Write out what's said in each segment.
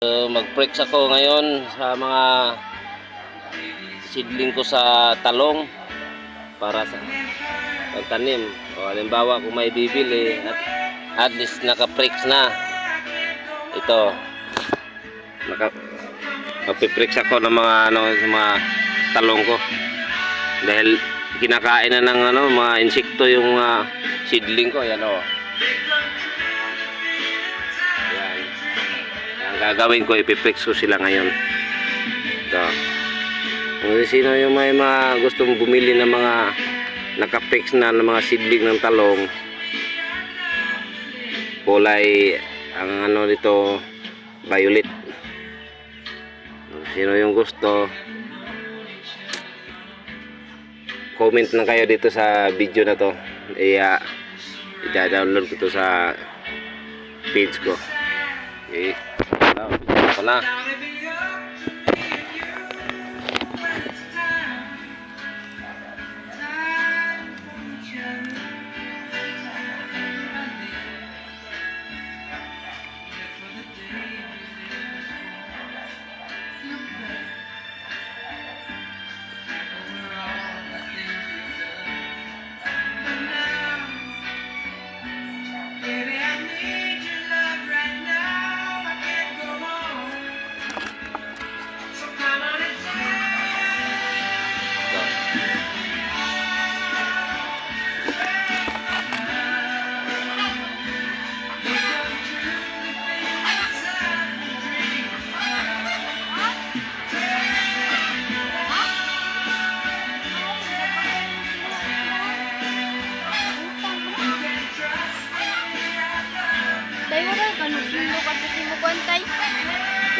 Mag-prex ako ngayon sa mga seedling ko sa talong para sa pagtanim. O halimbawa kung may bibili at least naka-prex na. Ito. Magpiprex ako ng mga sa mga talong ko. Dahil kinakain na ng mga insekto yung seedling ko, yan o. Gagawin ko, ipiprex ko sila ngayon. Ito. Kung sino yung may mga gustong bumili ng mga nakaprex na ng mga seedling ng talong, kulay ang dito violet. Sino yung gusto, comment lang kayo dito sa video na to. I-download ko to sa page ko. Okay. Bigyan ko na.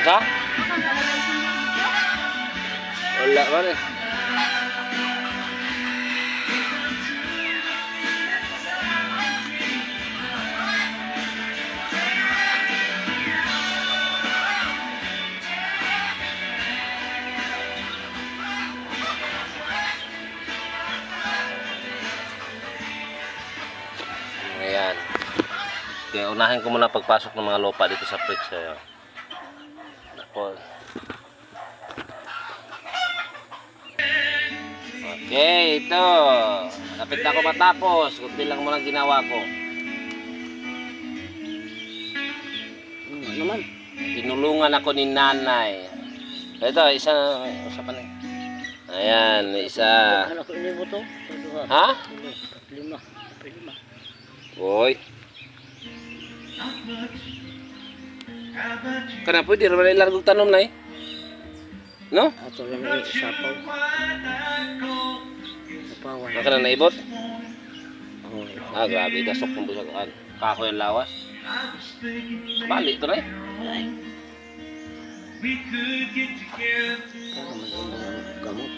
Sa? Wala ba rin? Ayan. Kaya unahin ko muna pagpasok ng mga lupa dito sa prex. Okay, ito. Lapit na ako matapos. Kunti lang muna ginawa ko. Naman. Tinulungan ako ni nanay. Ito, isa pa na. Ayan, isa. Ano ko ini mo to? Ha? 5. Boy. Kana pwede naman ilargog tanom na no? Ato lang sapaw. Sapawan. Naka na naibot? Oh. Grabe, dasok ng busakan. Kahoy ang lawas. Bali ito na Gamot.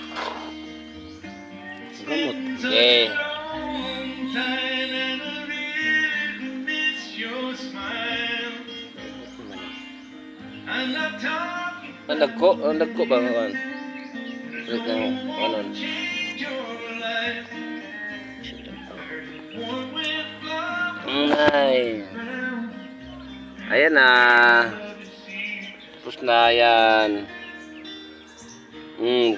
Gamot. Okay. Nagko ba ngayon? Ano? Ay. Ayan na. Tapos na yan.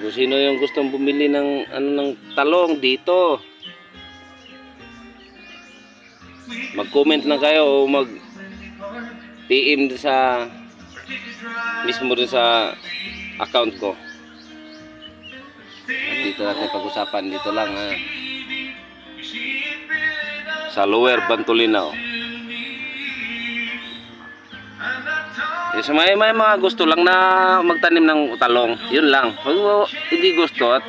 Kung sino yung gustong bumili ng ng talong dito, mag-comment na kayo o mag-PM sa mismo rin sa account ko. At dito natin pag-usapan, dito lang sa Lower Bantolinaw. So may mga gusto lang na magtanim ng talong, yun lang. Pag hindi gusto at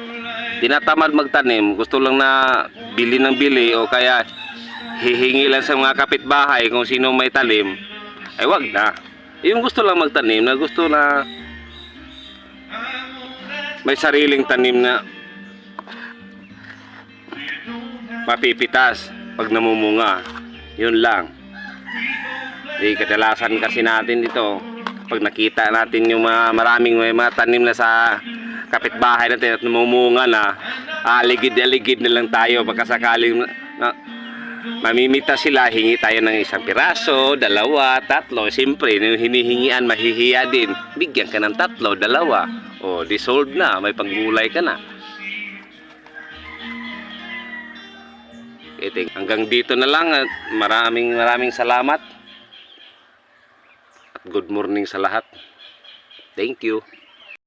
tinatamad magtanim, gusto lang na bili ng bili o kaya hihingi lang sa mga kapitbahay kung sino may talim, ay wag na. Yung gusto lang magtanim, na gusto na may sariling tanim na mapipitas pag namumunga, yun lang. Kadalasan kasi natin dito, pag nakita natin yung maraming may mga tanim na sa kapitbahay natin at namumunga na, aligid-aligid na lang tayo pagkasakaling mamimita sila, hingi tayo ng isang piraso, dalawa, tatlo. Siyempre, yung hinihingian, mahihiya din. Bigyan ka ng tatlo, dalawa. O, dissolve na, may panggulay ka na. Hanggang dito na lang at maraming salamat. At good morning sa lahat. Thank you.